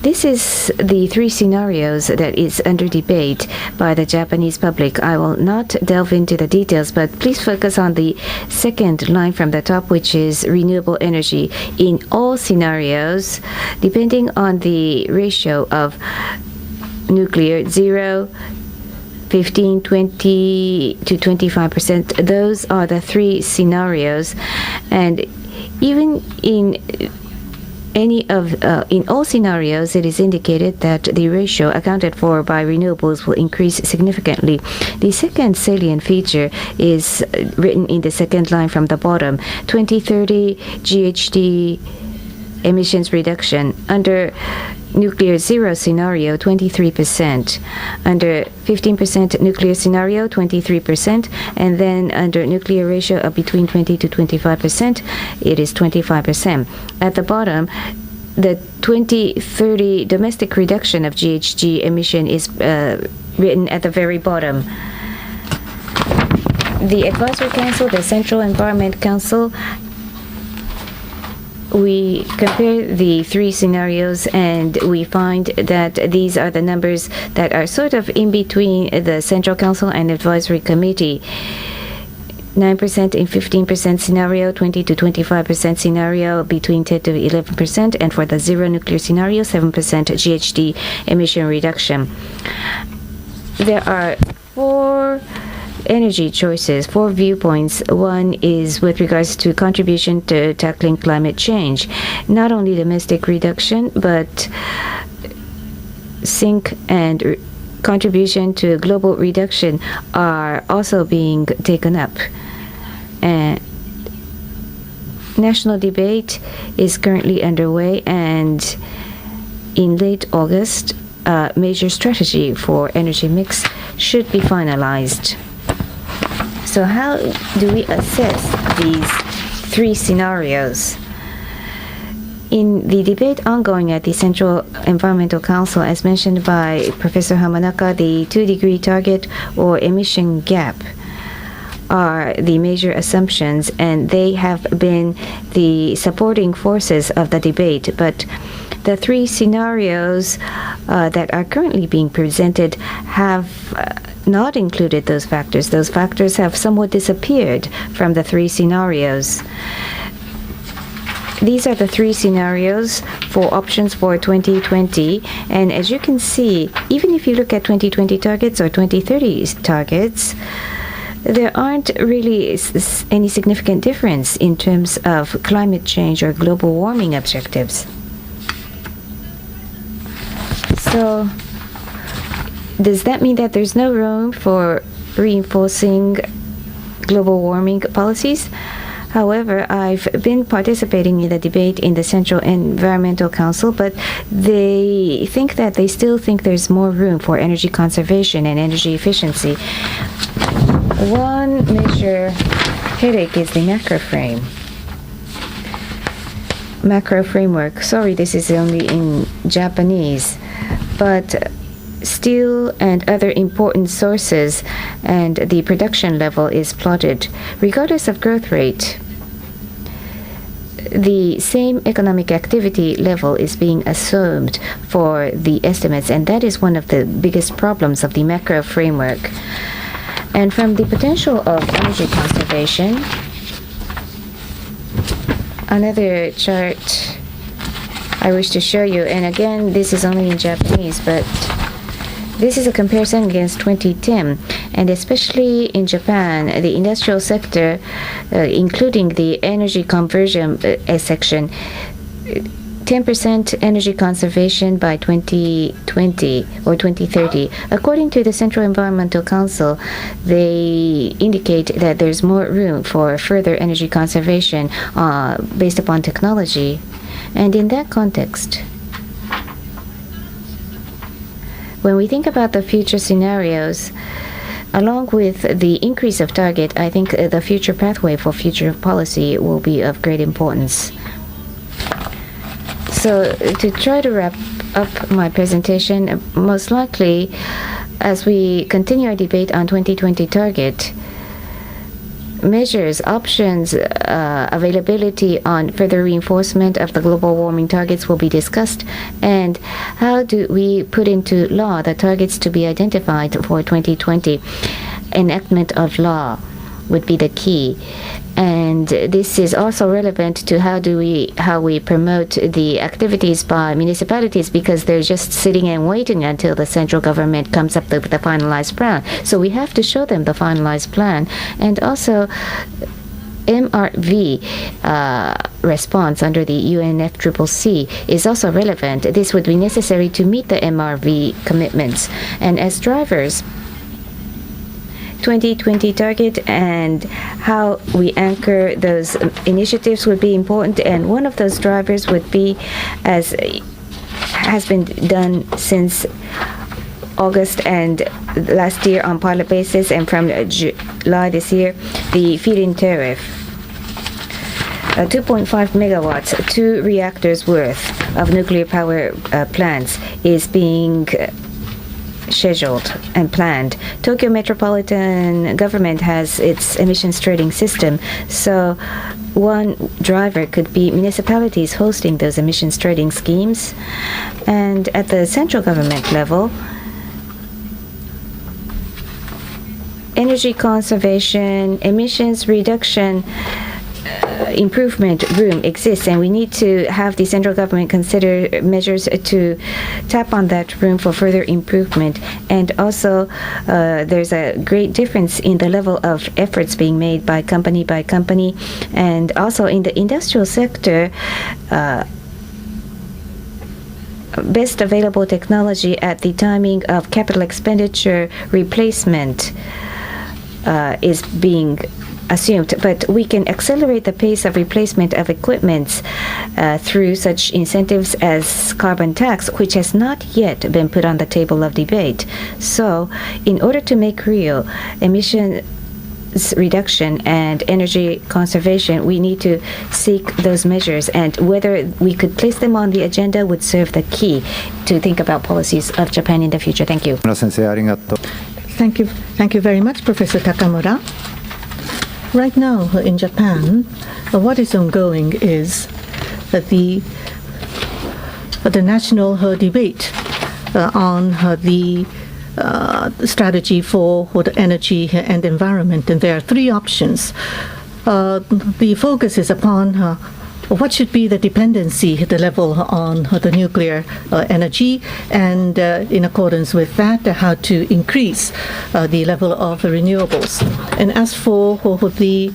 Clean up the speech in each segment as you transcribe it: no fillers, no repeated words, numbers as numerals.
This is the three scenarios that is under debate by the Japanese public. I will not delve into the details, but please focus on the second line from the top, which is renewable energy. In all scenarios, depending on the ratio of nuclear, 0, 15, 20 to 25%, those are the three scenarios. And even in all scenarios, it is indicated that the ratio accounted for by renewables will increase significantly. The second salient feature is written in the second line from the bottom: 2030 GHG emissions reduction. Under nuclear zero scenario, 23%. Under 15% nuclear scenario, 23%. And then under nuclear ratio of between 20 to 25%, it is 25%. At the bottom, the 2030 domestic reduction of GHG emission is written at the very bottom. The Advisory Council, the Central Environment Council, we compare the three scenarios and we find that these are the numbers that are sort of in between the Central Council and Advisory Committee. 9% in 15% scenario, 20 to 25% scenario, between 10 to 11%, and for the zero nuclear scenario, 7% GHG emission reduction. There are four energy choices, four viewpoints. One is with regards to contribution to tackling climate change. Not only domestic reduction, but sink and contribution to global reduction are also being taken up. And national debate is currently underway, and in late August, a major strategy for energy mix should be finalized. So how do we assess these three scenarios? In the debate ongoing at the Central Environmental Council, as mentioned by Professor Hamanaka, the 2-degree target or emission gap are the major assumptions, and they have been the supporting forces of the debate. But the three scenarios that are currently being presented have not included those factors. Those factors have somewhat disappeared from the three scenarios. These are the three scenarios for options for 2020, and as you can see, even if you look at 2020 targets or 2030 targets, there aren't really any significant difference in terms of climate change or global warming objectives. So does that mean that there's no room for reinforcing global warming policies? However, I've been participating in the debate in the Central Environmental Council, but they still think there's more room for energy conservation and energy efficiency. One major headache is the macro framework. Sorry, this is only in Japanese, but steel and other important sources and the production level is plotted. Regardless of growth rate, the same economic activity level is being assumed for the estimates, and that is one of the biggest problems of the macro framework. And from the potential of energy conservation, another chart I wish to show you, and again, this is only in Japanese, but this is a comparison against 2010, and especially in Japan, the industrial sector, including the energy conversion section, 10% energy conservation by 2020 or 2030. According to the Central Environmental Council, they indicate that there's more room for further energy conservation based upon technology. And in that context, when we think about the future scenarios, along with the increase of target, I think the future pathway for future policy will be of great importance. So to try to wrap up my presentation, most likely, as we continue our debate on 2020 target, measures, options, availability on further reinforcement of the global warming targets will be discussed, and how do we put into law the targets to be identified for 2020? Enactment of law would be the key. And this is also relevant to how we promote the activities by municipalities, because they're just sitting and waiting until the central government comes up with the finalized plan. So we have to show them the finalized plan. And also MRV response under the UNFCCC is also relevant. This would be necessary to meet the MRV commitments. And as drivers, 2020 target and how we anchor those initiatives would be important. And one of those drivers would be, as has been done since August and last year on pilot basis, and from July this year, the feed-in tariff. 2.5 megawatts, 2 reactors worth of nuclear power plants is being scheduled and planned. Tokyo Metropolitan Government has its emissions trading system, so one driver could be municipalities hosting those emissions trading schemes. And at the central government level, energy conservation, emissions reduction improvement room exists, and we need to have the central government consider measures to tap on that room for further improvement. And also there's a great difference in the level of efforts being made by company, and also in the industrial sector, best available technology at the timing of capital expenditure replacement is being assumed, but we can accelerate the pace of replacement of equipment through such incentives as carbon tax, which has not yet been put on the table of debate. So in order to make real emissions reduction and energy conservation, we need to seek those measures, and whether we could place them on the agenda would serve the key to think about policies of Japan in the future. Thank you. Thank you very much, Professor Takamura. Right now in Japan, what is ongoing is the national debate on the strategy for the energy and environment, and there are 3 options. The focus is upon what should be the dependency, the level on the nuclear energy, and in accordance with that, how to increase the level of renewables. And as for the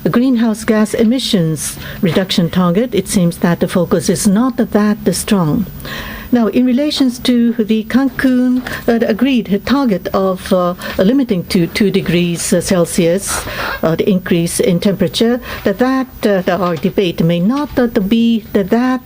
greenhouse gas emissions reduction target, it seems that the focus is not that strong. Now, in relation to the Cancun agreed target of limiting to 2 degrees Celsius the increase in temperature, that our debate may not be that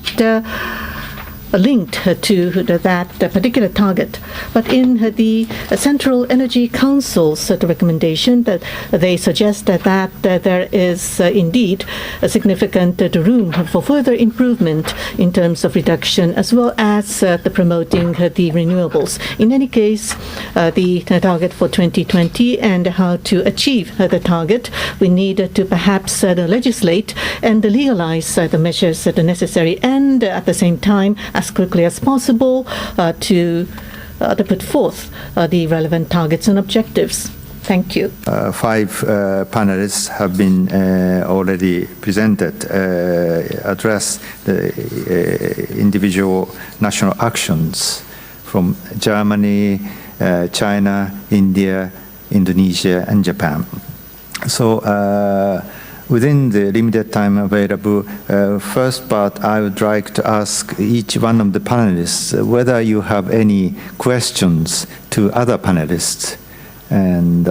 linked to that particular target. But in the Central Energy Council's recommendation, that they suggest that there is indeed a significant room for further improvement in terms of reduction, as well as the promoting the renewables. In any case, the target for 2020 and how to achieve the target, we need to perhaps legislate and legalize the measures that are necessary, and at the same time, as quickly as possible to put forth the relevant targets and objectives. Thank you. 5 panelists have been already presented, address the individual national actions from Germany, China, India, Indonesia, and Japan. So within the limited time available, first part, I would like to ask each one of the panelists whether you have any questions to other panelists. And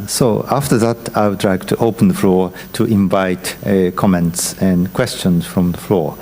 so after that, I would like to open the floor to invite comments and questions from the floor.